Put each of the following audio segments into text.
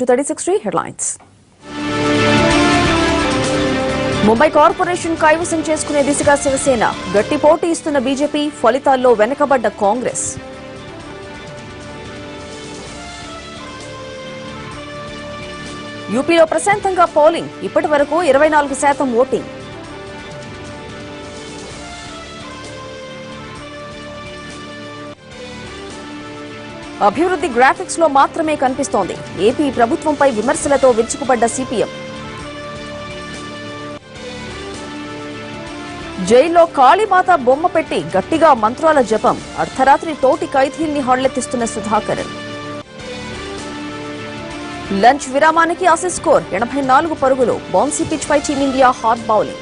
to 36 headlines. Mumbai corporation కైవసం చేసుకునే దిశగా శివసేన గట్టి పోటీ ఇస్తున్న బీజేపీ ఫలితాల్లో వెనకబడ్డ కాంగ్రెస్. యూపీలో ప్రశాంతంగా పోలింగ్ ఇప్పటి వరకు 24% ఓటింగ్. అభివృద్ధి గ్రాఫిక్స్ లో మాత్రమే కనిపిస్తోంది. ఏపీ ప్రభుత్వంపై విమర్శలతో విరుచుకుపడ్డ సిపిఎం. జైల్లో కాళీమాత బొమ్మ పెట్టి గట్టిగా మంత్రాల జపం. అర్ధరాత్రి తోటి ఖైదీల్ని హళ్లెత్తిస్తున్న సుధాకరన్. లంచ్ విరామానికి ఆసీస్ స్కోర్ 84 పరుగులు. బౌన్సీ పిచ్ పై టీమిండియా హాట్ బౌలింగ్.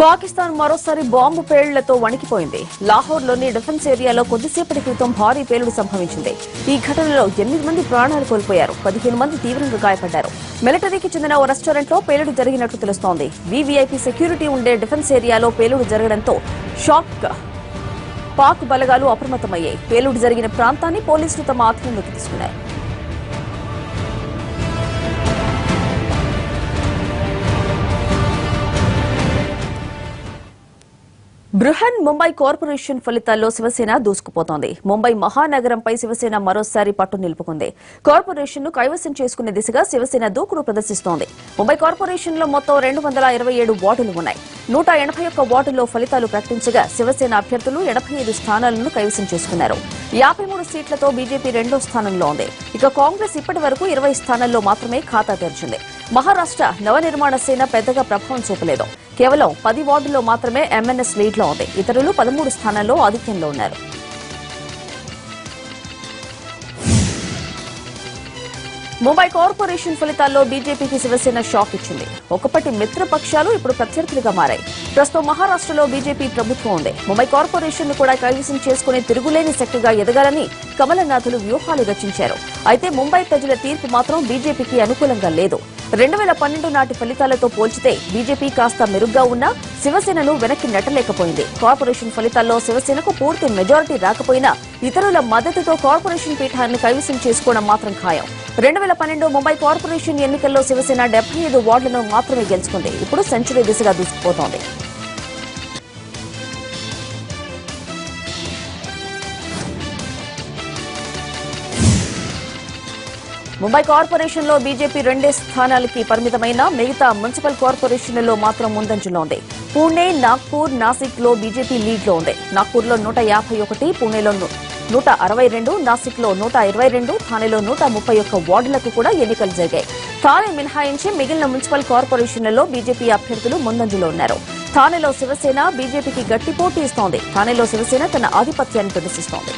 పాకిస్తాన్ మరోసారి బాంబు పేలుళ్లతో వణికిపోయింది. లాహోర్లోని డిఫెన్స్ ఏరియాలో కొద్దిసేపటి క్రితం భారీ పేలుడు సంభవించింది. ఈ ఘటనలో 8 మంది ప్రాణాలు కోల్పోయారు. 15 మంది తీవ్రంగా గాయపడ్డారు. మిలిటరీకి చెందిన ఓ రెస్టారెంట్లో పేలుడు జరిగినట్లు తెలుస్తోంది. వీవీఐపీ సెక్యూరిటీ ఉండే డిఫెన్స్ ఏరియాలో పేలుడు జరగడంతో పాక్ బలగాలు అప్రమత్తమయ్యాయి. పేలుడు జరిగిన ప్రాంతాన్ని పోలీసులు తమ ఆధీనంలోకి తీసుకున్నారు. బృహన్ ముంబై కార్పొరేషన్ ఫలితాల్లో శివసేన దూసుకుపోతోంది. ముంబై మహానగరంపై శివసేన మరోసారి పట్టు నిలుపుకుంది. కార్పొరేషన్ ను కైవసం చేసుకునే దిశగా శివసేన దూకుడు ప్రదర్శిస్తోంది. ముంబై కార్పొరేషన్ లో మొత్తం 227 వార్డులు ఉన్నాయి. 181 వార్డుల్లో ఫలితాలు ప్రకటించగా శివసేన అభ్యర్థులు 85 స్థానాలను కైవసం చేసుకున్నారు. 53 సీట్లతో బీజేపీ 2వ స్థానంలో ఉంది. ఇక కాంగ్రెస్ ఇప్పటి వరకు 20 స్థానాల్లో మాత్రమే ఖాతా తెరిచింది. మహారాష్ట్ర నవనిర్మాణ సేన పెద్దగా ప్రభావం చూపలేదు. కేవలం 10 వార్డుల్లో మాత్రమే ఎంఎన్ఎస్ లీడ్లో ఉంది. ఇతరులు 13 స్థానాల్లో ఆధిక్యంలో ఉన్నారు. ముంబై కార్పొరేషన్ ఫలితాల్లో బీజేపీకి శివసేన షాక్ ఇచ్చింది. ఒకప్పటి మిత్రపక్షాలు ఇప్పుడు ప్రత్యర్థులుగా మారాయి. ప్రస్తుతం మహారాష్ట్రలో బీజేపీ ప్రభుత్వం ఉంది. ముంబై కార్పొరేషన్ ను కూడా కైవసం చేసుకునే తిరుగులేని శక్తిగా ఎదగాలని కమలనాథులు వ్యూహాలు రచించారు. అయితే ముంబై ప్రజల తీర్పు మాత్రం బీజేపీకి అనుకూలంగా లేదు. 2012 నాటి ఫలితాలతో పోల్చితే బీజేపీ కాస్త మెరుగ్గా ఉన్నా శివసేనను వెనక్కి నెట్టలేకపోయింది. కార్పొరేషన్ ఫలితాల్లో శివసేనకు పూర్తి మెజారిటీ రాకపోయినా ఇతరుల మద్దతుతో కార్పొరేషన్ పీఠాన్ని కైవసం చేసుకోవడం మాత్రం ఖాయం. 2012 ముంబై కార్పొరేషన్ ఎన్నికల్లో శివసేన 75 వార్డులను మాత్రమే గెలుచుకుంది. ఇప్పుడు సెంచరీ దిశగా దూసుకుపోతోంది. ముంబై కార్పొరేషన్ లో బీజేపీ 2 స్థానాలకి పరిమితమైన మిగతా మున్సిపల్ కార్పొరేషన్లలో మాత్రం ముందంజలో ఉంది. పూణే, నాగ్పూర్, నాసిక్ లో బీజేపీ లీడ్ లో ఉంది. నాగ్పూర్ లో 151, పూణేలో 162, నాసిక్ లో 122, థానేలో 131 వార్డులకు కూడా ఎన్నికలు జరిగాయి. థానే మినహాయించి మిగిలిన మున్సిపల్ కార్పొరేషన్లలో బీజేపీ అభ్యర్థులు ముందంజలో ఉన్నారు. థానేలో శివసేన బీజేపీకి గట్టి పోటీ ఇస్తోంది. థానేలో శివసేన తన ఆధిపత్యాన్ని ప్రదర్శిస్తోంది.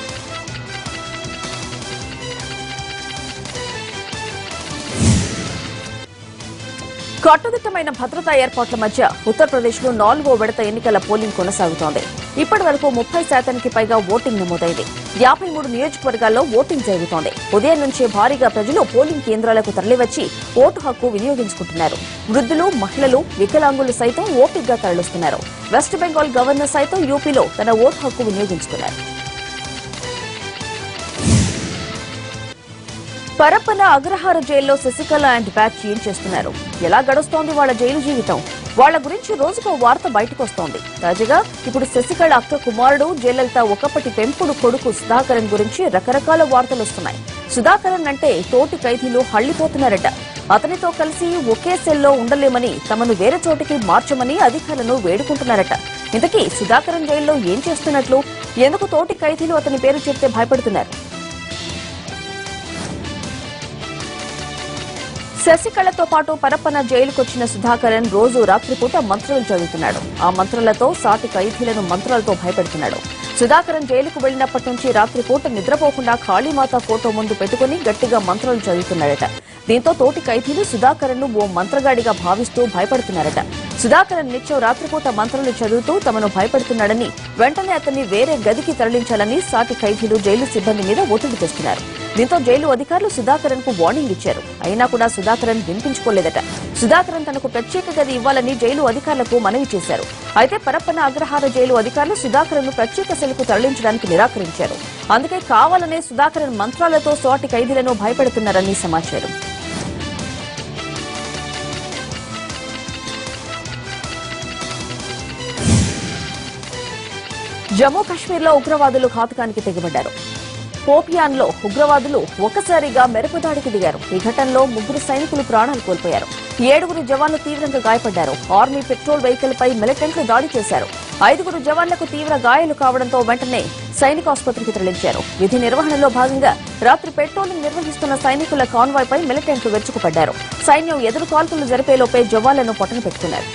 కట్టుదిట్టమైన భద్రతా ఏర్పాట్ల మధ్య ఉత్తరప్రదేశ్లో 4వ విడత ఎన్నికల పోలింగ్ కొనసాగుతోంది. ఇప్పటి వరకు 30%కి పైగా ఓటింగ్ నమోదైంది. 53 నియోజకవర్గాల్లో ఓటింగ్ జరుగుతోంది. ఉదయం నుంచే భారీగా ప్రజలు పోలింగ్ కేంద్రాలకు తరలివచ్చి ఓటు హక్కు వినియోగించుకుంటున్నారు. వృద్ధులు, మహిళలు, వికలాంగులు సైతం ఓపికగా తరలిస్తున్నారు. వెస్ట్ బెంగాల్ గవర్నర్ సైతం యూపీలో తన ఓటు హక్కు వినియోగించుకున్నారు. పరప్పన అగ్రహార జైల్లో శశికళ అండ్ బ్యాచ్ ఏం చేస్తున్నారు? ఎలా గడుస్తోంది వాళ్ళ జైలు జీవితం? వాళ్ల గురించి రోజుకో వార్త బయటకొస్తోంది. తాజాగా ఇప్పుడు శశికళ అక్క కుమారుడు జయలలిత ఒకప్పటి పెంపుడు కొడుకు సుధాకరన్ గురించి రకరకాల వార్తలు వస్తున్నాయి. సుధాకరన్ అంటే తోటి ఖైదీలు హళ్లిపోతున్నారట. అతనితో కలిసి ఒకే సెల్లో ఉండలేమని, తమను వేరే చోటికి మార్చమని అధికారులను వేడుకుంటున్నారట. ఇంతకీ సుధాకరన్ జైల్లో ఏం చేస్తున్నట్లు? ఎందుకు తోటి ఖైదీలు అతని పేరు చెప్తే భయపడుతున్నారు? శశికళతో పాటు పరప్పన జైలుకొచ్చిన సుధాకరన్ రోజు రాత్రిపూట మంత్రాలు చదువుతున్నాడు. ఆ మంత్రాలతో సాటి ఖైదీలను మంత్రాలతో భయపెడుతున్నాడు. సుధాకరన్ జైలుకు వెళ్లినప్పటి నుంచి రాత్రిపూట నిద్రపోకుండా కాళీమాత ఫోటో ముందు పెట్టుకుని గట్టిగా మంత్రాలు చదువుతున్నాడట. దీంతో తోటి ఖైదీలు సుధాకరన్ ను ఓ మంత్రగాడిగా భావిస్తూ భయపడుతున్నారట. సుధాకరన్ నిత్యం రాత్రిపూట మంత్రాలు చదువుతూ తమను భయపెడుతున్నాడని, వెంటనే అతన్ని వేరే గదికి తరలించాలని సాటి ఖైదీలు జైలు సిబ్బంది మీద ఒత్తిడి తెస్తున్నారు. దీంతో జైలు అధికారులు సుధాకరన్ కు వార్నింగ్ ఇచ్చారు. అయినా కూడా సుధాకరన్ వినిపించుకోలేదట. సుధాకరన్ తనకు ప్రత్యేక గది ఇవ్వాలని జైలు అధికారులకు మనవి చేశారు. అయితే పరప్పన అగ్రహార జైలు అధికారులు సుధాకరన్ ను ప్రత్యేక సెల్కు తరలించడానికి నిరాకరించారు. అందుకే కావాలనే సుధాకరన్ మంత్రాలతో సాటి ఖైదీలను భయపెడుతున్నారని సమాచారం. జమ్మూ కాశ్మీర్లో ఉగ్రవాదులు ఘాతుకానికి తెగబడ్డారు. పోపియాన్లో ఉగ్రవాదులు ఒక్కసారిగా మెరుపుదాడికి దిగారు. ఈ ఘటనలో 3 సైనికులు ప్రాణాలు కోల్పోయారు. 7 జవాన్లు తీవ్రంగా గాయపడ్డారు. ఆర్మీ పెట్రోల్ వెహికల్ పై మిలిటెంట్లు దాడి చేశారు. 5 జవాన్లకు తీవ్ర గాయాలు కావడంతో వెంటనే సైనిక ఆసుపత్రికి తరలించారు. విధి నిర్వహణలో భాగంగా రాత్రి పెట్రోలింగ్ నిర్వహిస్తున్న సైనికుల కాన్వాయ్ పై మిలిటెంట్లు విరుచుకుపడ్డారు. సైన్యం ఎదురు కాల్పులు జరిపేలోపే జవాన్లను పొట్టన పెట్టుకున్నారు.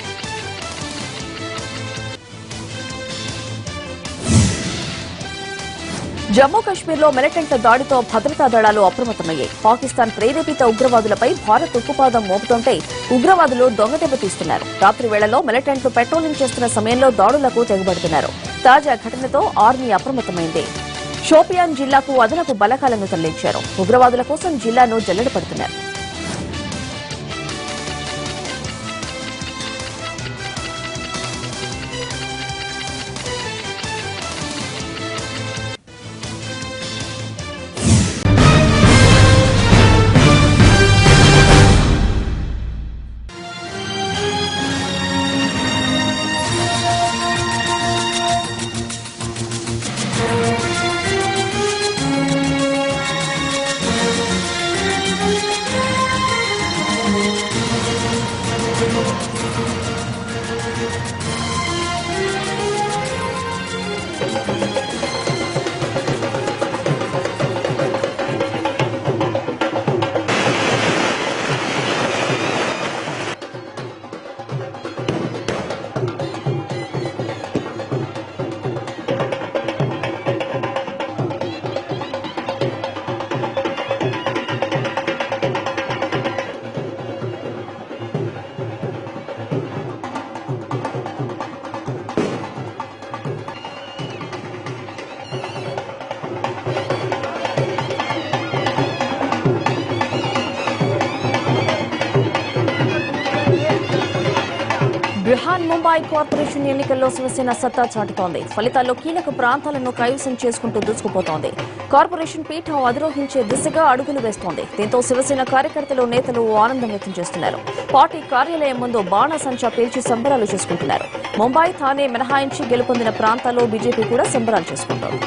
జమ్మూ కాశ్మీర్లో మిలిటెంట్ల దాడితో భద్రతా దళాలు అప్రమత్తమయ్యాయి. పాకిస్తాన్ ప్రేరేపిత ఉగ్రవాదులపై భారత్ ఉక్కుపాదం మోపుతుంటే ఉగ్రవాదులు దొంగదెబ్బ తీస్తున్నారు. రాత్రి వేళల్లో మిలిటెంట్లు పెట్రోలింగ్ చేస్తున్న సమయంలో దాడులకు తెగబడుతున్నారు. తాజా ఘటనతో ఆర్మీ అప్రమత్తమైంది. షోపియాన్ జిల్లాకు అదనపు బలగాలను తరలించారు. ఉగ్రవాదుల కోసం జిల్లాను జల్లెడ పడుతున్నారు. బృహన్ ముంబై కార్పొరేషన్ ఎన్నికల్లో శివసేన సత్తా చాటుతోంది. ఫలితాల్లో కీలక ప్రాంతాలను కైవసం చేసుకుంటూ దూసుకుపోతోంది. కార్పొరేషన్ పీఠం అధిరోహించే దిశగా అడుగులు వేస్తోంది. దీంతో శివసేన కార్యకర్తలు, నేతలు ఆనందం వ్యక్తం చేస్తున్నారు. పార్టీ కార్యాలయం ముందు బాణసంచా పేల్చి సంబరాలు చేసుకుంటున్నారు. ముంబై, థానే మినహాయించి గెలుపొందిన ప్రాంతాల్లో బీజేపీ కూడా సంబరాలు చేసుకుంటోంది.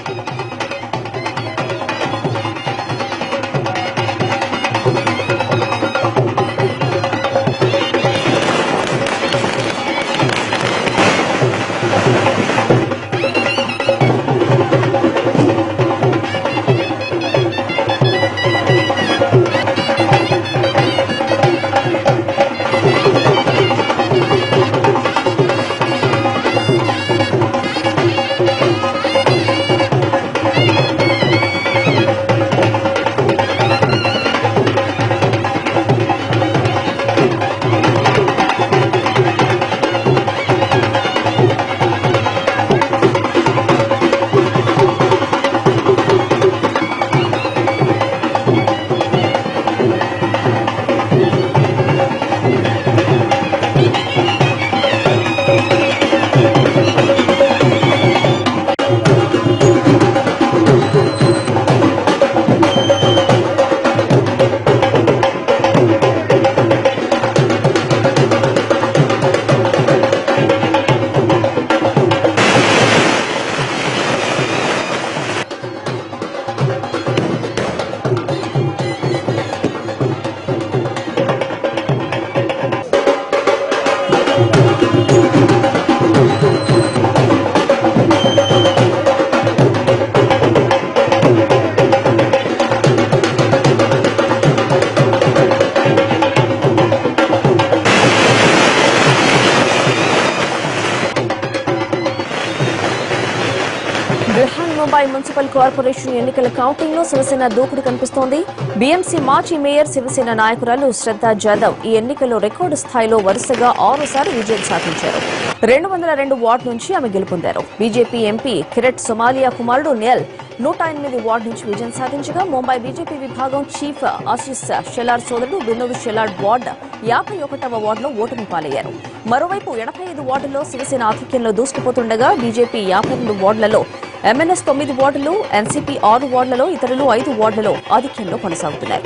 ముంబై మున్సిపల్ కార్పొరేషన్ ఎన్నికల కౌంటింగ్ లో శివసేన దూకుడు కనిపిస్తోంది. బీఎంసీ మాజీ మేయర్ శివసేన నాయకురాలు శ్రద్ధా జాదవ్ ఈ ఎన్నికల్లో రికార్డు స్థాయిలో వరుసగా 6సారి విజయం సాధించారు. 202 వార్డు నుంచి ఆమె గెలుపొందారు. బీజేపీ ఎంపీ కిరెట్ సోమాలియా కుమారుడు నెల్ 108 వార్డు నుంచి విజయం సాధించగా ముంబై బీజేపీ విభాగం చీఫ్ ఆశీష్ షెలార్ సోదరుడు వినోద్ షెలార్ వార్డు 51వ వార్డులో ఓటమి పాలయ్యారు. మరోవైపు 85 వార్డుల్లో శివసేన ఆధిక్యంలో దూసుకుపోతుండగా బీజేపీ 52 వార్డులలో, ఎంఎన్ఎస్ 9 వార్డులు, ఎన్సీపీ 6 వార్డులలో, ఇతరులు 5 వార్డులలో ఆధిక్యంలో కొనసాగుతున్నారు.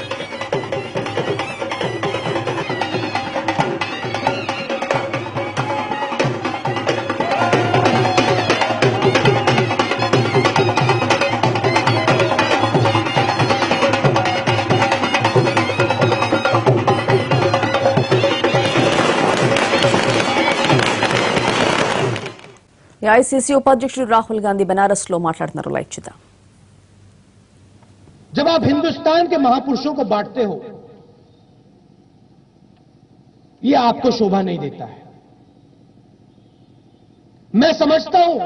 आईसीसी उपाध्यक्ष राहुल गांधी बनारस లో మాట్లాడుతున్నారు. లైక్ చేద్దాం. जब आप हिंदुस्तान के महापुरुषों को बांटते हो, ये आपको शोभा नहीं देता है. मैं समझता हूं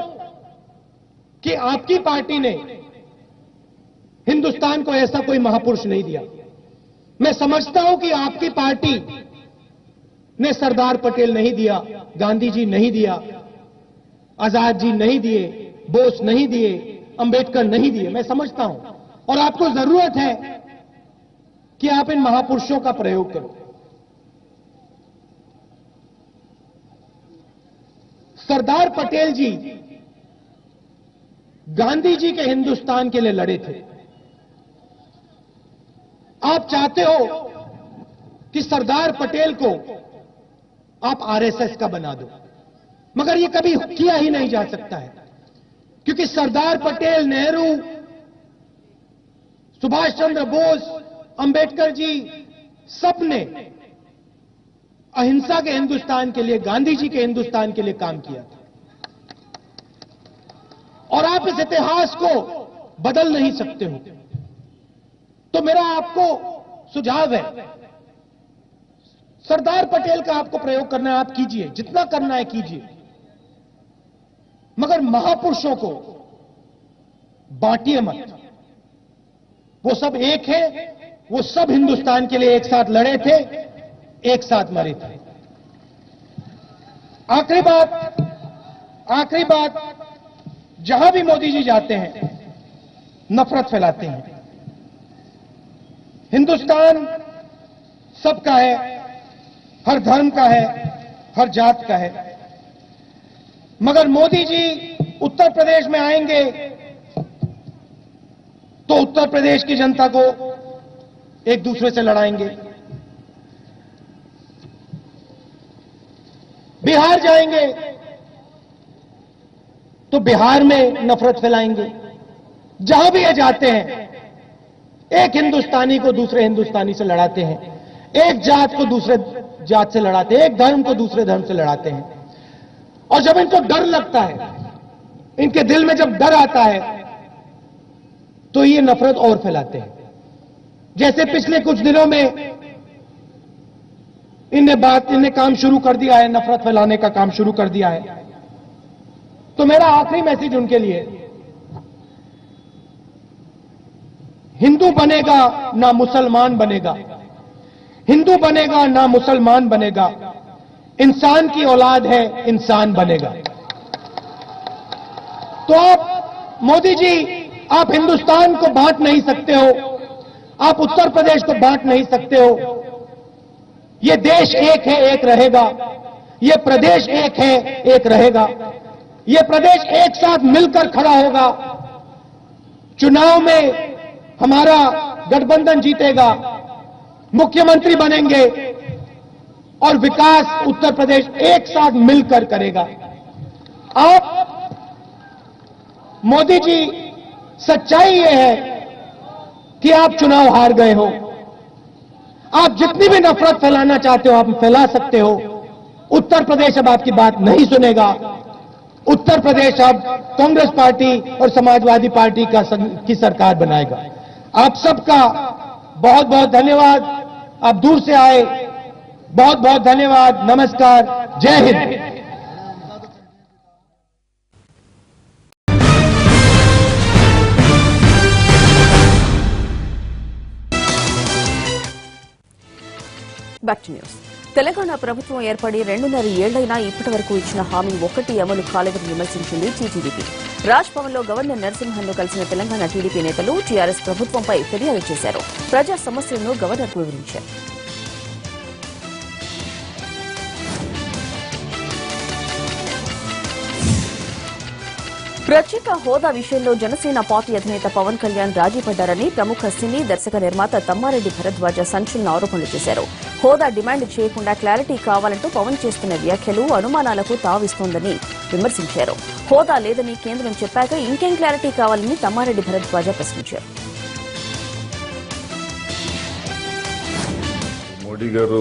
कि आपकी पार्टी ने हिंदुस्तान को ऐसा कोई महापुरुष नहीं दिया. मैं समझता हूं कि आपकी पार्टी ने सरदार पटेल नहीं दिया, गांधी जी नहीं दिया, आजाद जी नहीं दिए, बोस नहीं दिए, अंबेडकर नहीं दिए. मैं समझता हूं और आपको जरूरत है कि आप इन महापुरुषों का प्रयोग करो. सरदार पटेल जी गांधी जी के हिंदुस्तान के लिए लड़े थे. आप चाहते हो कि सरदार पटेल को आप आरएसएस का बना दो, मगर ये कभी किया ही नहीं जा सकता है, क्योंकि सरदार पटेल, नेहरू, सुभाष चंद्र बोस, अंबेडकर जी सबने अहिंसा के हिंदुस्तान के लिए, गांधी जी के हिंदुस्तान के लिए काम किया था. और आप इस इतिहास को बदल नहीं सकते हो. तो मेरा आपको सुझाव है, सरदार पटेल का आपको प्रयोग करना है, आप कीजिए, जितना करना है कीजिए, मगर महापुरुषों को बांटिए मत. वो सब एक है, वो सब हिंदुस्तान के लिए एक साथ लड़े थे, एक साथ मरे थे. आखिरी बात, जहां भी मोदी जी जाते हैं नफरत फैलाते हैं. हिंदुस्तान सबका है, हर धर्म का है, हर जात का है, मगर मोदी जी उत्तर प्रदेश में आएंगे तो उत्तर प्रदेश की जनता को एक दूसरे से लड़ाएंगे. बिहार जाएंगे तो बिहार में नफरत फैलाएंगे. जहां भी ये जाते हैं एक हिंदुस्तानी को दूसरे हिंदुस्तानी से लड़ाते हैं, एक जात को दूसरे जात से लड़ाते हैं, एक धर्म को दूसरे धर्म से लड़ाते हैं. और जब इनको डर लगता है, इनके दिल में जब डर आता है, तो ये नफरत और फैलाते हैं. जैसे पिछले कुछ दिनों में इनने काम शुरू कर दिया है, नफरत फैलाने का काम शुरू कर दिया है. तो मेरा आखिरी मैसेज उनके लिए, हिंदू बनेगा ना मुसलमान बनेगा, हिंदू बनेगा ना मुसलमान बनेगा, इंसान की औलाद है, इंसान बनेगा. तो आप मोदी जी, आप हिंदुस्तान को बांट नहीं सकते हो, आप उत्तर प्रदेश को बांट नहीं सकते हो. ये देश एक है, एक रहेगा. ये प्रदेश एक है, एक रहेगा. ये प्रदेश एक साथ मिलकर खड़ा होगा. चुनाव में हमारा गठबंधन जीतेगा, मुख्यमंत्री बनेंगे और विकास उत्तर प्रदेश एक साथ मिलकर करेगा. आप मोदी जी, सच्चाई यह है कि आप चुनाव हार गए हो. आप जितनी भी नफरत फैलाना चाहते हो आप फैला सकते हो. उत्तर प्रदेश अब आपकी बात नहीं सुनेगा. उत्तर प्रदेश अब कांग्रेस पार्टी और समाजवादी पार्टी की सरकार बनाएगा. आप सबका बहुत बहुत धन्यवाद. आप दूर से आए, बहुत बहुत धन्यवाद. नमस्कार, जय Hind. Back to news. Telangana ప్రభుత్వం ఏర్పడి 2.5 ఏళ్లైనా ఇప్పటి వరకు ఇచ్చిన హామీ ఒక్కటి అమలు కాలేదని విమర్శించింది టీటీడీపీ. రాజ్ భవన్ లో గవర్నర్ నరసింహన్ను కలిసిన తెలంగాణ టీడీపీ నేతలు టీఆర్ఎస్ ప్రభుత్వంపై ఫిర్యాదు చేశారు. ప్రజా సమస్యలను గవర్నర్కు వివరించారు. ప్రత్యేక హోదా విషయంలో జనసేన పార్టీ అధినేత పవన్ కళ్యాణ్ రాజీ పడ్డారని ప్రముఖ సినీ దర్శక నిర్మాత తమ్మారెడ్డి భరద్వాజ సంచలన ఆరోపణలు చేశారు. హోదా డిమాండ్ చేయకుండా క్లారిటీ కావాలంటూ పవన్ చేస్తున్న వ్యాఖ్యలు అనుమానాలకు తావిస్తోందని విమర్శించారు. హోదా లేదని కేంద్రం చెప్పాక ఇంకేం క్లారిటీ కావాలని తమ్మారెడ్డి భరద్వాజ ప్రశ్నించారు. మోడీ గారు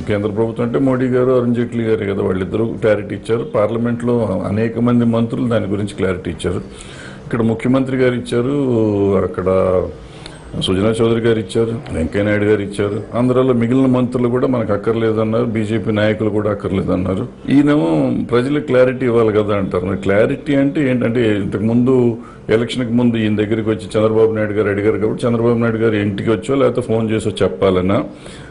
కేంద్ర ప్రభుత్వం అంటే మోడీ గారు అరుణ్ జైట్లీ గారు కదా, వాళ్ళిద్దరూ క్లారిటీ ఇచ్చారు. పార్లమెంట్లో అనేక మంది మంత్రులు దాని గురించి క్లారిటీ ఇచ్చారు. ఇక్కడ ముఖ్యమంత్రి గారు ఇచ్చారు, అక్కడ సుజనా చౌదరి గారు ఇచ్చారు, వెంకయ్యనాయుడు గారు ఇచ్చారు. ఆంధ్రాలో మిగిలిన మంత్రులు కూడా మనకు అక్కర్లేదన్నారు, బీజేపీ నాయకులు కూడా అక్కర్లేదన్నారు. ఈయనేమో ప్రజలకు క్లారిటీ ఇవ్వాలి కదా అంటారు. మరి క్లారిటీ అంటే ఏంటంటే, ఇంతకుముందు ఎలక్షన్కి ముందు ఈయన దగ్గరికి వచ్చి చంద్రబాబు నాయుడు గారు అడిగారు కాబట్టి చంద్రబాబు నాయుడు గారు ఇంటికి వచ్చో లేకపోతే ఫోన్ చేసో చెప్పాలన్నా,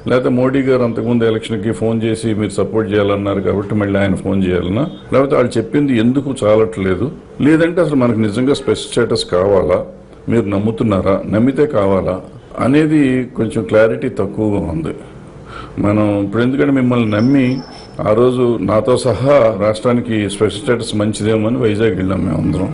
లేకపోతే మోడీ గారు అంతకుముందు ఎలక్షన్కి ఫోన్ చేసి మీరు సపోర్ట్ చేయాలన్నారు కాబట్టి మళ్ళీ ఆయన ఫోన్ చేయాలన్నా, లేకపోతే వాళ్ళు చెప్పింది ఎందుకు చాలట్లేదు, లేదంటే అసలు మనకు నిజంగా స్పెషల్ స్టేటస్ కావాలా, మీరు నమ్ముతున్నారా, నమ్మితే కావాలా అనేది కొంచెం క్లారిటీ తక్కువగా ఉంది. మనం ఇప్పుడు ఎందుకంటే మిమ్మల్ని నమ్మి ఆ రోజు నాతో సహా రాష్ట్రానికి స్పెషల్ స్టేటస్ మంచిదేమో అని వైజాగ్ వెళ్ళాం మేమందరం.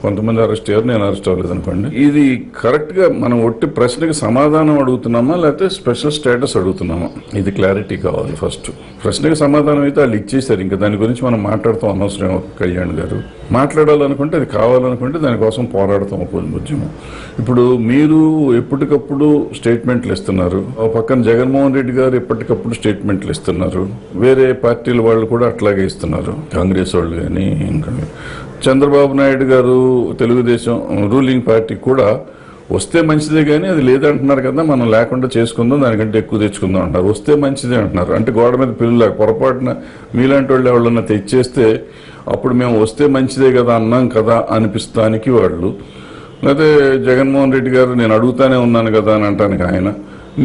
కొంతమంది అరెస్ట్ అయ్యారు, నేను అరెస్ట్ అవ్వలేదు అనుకోండి. ఇది కరెక్ట్ గా మనం ఒట్టి ప్రశ్నకి సమాధానం అడుగుతున్నామా లేకపోతే స్పెషల్ స్టేటస్ అడుగుతున్నామా, ఇది క్లారిటీ కావాలి. ఫస్ట్ ప్రశ్నకి సమాధానం అయితే వాళ్ళు ఇచ్చేసారు, ఇంకా దాని గురించి మనం మాట్లాడతాం అనవసరం. కళ్యాణ్ గారు మాట్లాడాలనుకుంటే, అది కావాలనుకుంటే దానికోసం పోరాడతాం ఉద్యమం. ఇప్పుడు మీరు ఎప్పటికప్పుడు స్టేట్మెంట్లు ఇస్తున్నారు, పక్కన జగన్మోహన్ రెడ్డి గారు ఎప్పటికప్పుడు స్టేట్మెంట్లు ఇస్తున్నారు, వేరే పార్టీల వాళ్ళు కూడా అట్లాగే ఇస్తున్నారు, కాంగ్రెస్ వాళ్ళు కానీ ఇంకా చంద్రబాబు నాయుడు గారు తెలుగుదేశం రూలింగ్ పార్టీ కూడా వస్తే మంచిదే కానీ అది లేదంటున్నారు కదా, మనం లేకుండా చేసుకుందాం, దానికంటే ఎక్కువ తెచ్చుకుందాం అంటారు. వస్తే మంచిదే అంటున్నారు అంటే గోడ మీద పిల్లలు పొరపాటున మీలాంటి వాళ్ళు ఎవరన్నా తెచ్చేస్తే అప్పుడు మేము వస్తే మంచిదే కదా అన్నాం కదా అనిపిస్తానికి వాళ్ళు, లేకపోతే జగన్మోహన్ రెడ్డి గారు నేను అడుగుతానే ఉన్నాను కదా అని అంటానికి ఆయన,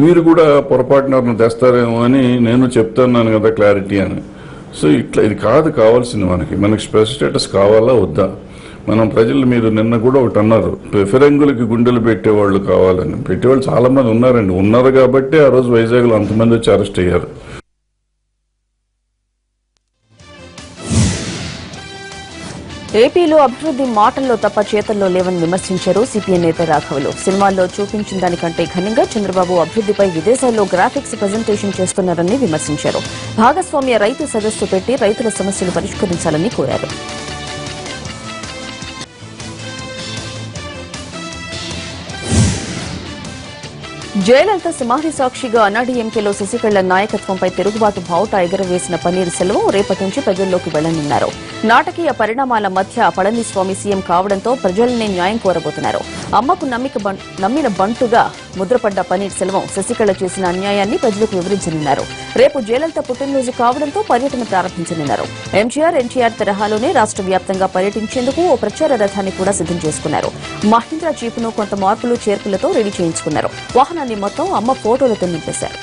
మీరు కూడా పొరపాటున ఎవరిని తెస్తారేమో అని నేను చెప్తున్నాను కదా క్లారిటీ అని. సో ఇట్లా ఇది కాదు కావాల్సింది. మనకి స్పెషల్ స్టేటస్ కావాలా వద్దా? మనం ప్రజలు, మీరు నిన్న కూడా ఒకటి అన్నారు, ఫిరంగులకి గుండెలు పెట్టేవాళ్ళు కావాలని. పెట్టేవాళ్ళు చాలా మంది ఉన్నారండి, ఉన్నారు కాబట్టి ఆ రోజు వైజాగ్లో అంతమంది వచ్చి అరెస్ట్ అయ్యారు. ఏపీలో అభివృద్ధి మాటల్లో తప్ప చేతల్లో లేవని విమర్శించారు సిపిఎం నేత రాఘవులు. సినిమాల్లో చూపించిన దానికంటే ఘనంగా చంద్రబాబు అభివృద్ధిపై విదేశాల్లో గ్రాఫిక్స్ ప్రజెంటేషన్ చేస్తున్నారని విమర్శించారు. భాగస్వామ్య రైతు సదస్సు పెట్టి రైతుల సమస్యలు పరిష్కరించాలని కోరారు. జయలలిత సమాధి సాక్షిగా అన్నాడీఎంకేలో శశికళ నాయకత్వంపై తిరుగుబాటు బావుటా ఎగరవేసిన పన్నీర్ సెల్వం రేపటి నుంచి ప్రజల్లోకి వెళ్లనున్నారు. నాటకీయ పరిణామాల మధ్య పళనిస్వామి సీఎం కావడంతో ప్రజలనే న్యాయం కోరబోతున్నారు. అమ్మకు నమ్మిన బంటుగా ముద్రపడ్డ పన్నీర్ సెల్వం శశికళ చేసిన అన్యాయాన్ని ప్రజలకు వివరించనున్నారు. రేపు జయలలిత పుట్టినరోజు కావడంతో పర్యటన ప్రారంభించనున్నారు. ఎంజీఆర్, ఎన్టీఆర్ తరహాలోనే రాష్ట్ర వ్యాప్తంగా పర్యటించేందుకు ఓ ప్రచార రథాన్ని కూడా సిద్దం చేసుకున్నారు. మహీంద్రా జీపును కొంత మార్పులు చేర్పులతో రెడీ చేయించుకున్నారు. వాహనాన్ని మొత్తం అమ్మ ఫోటోలతో నింపేశారు.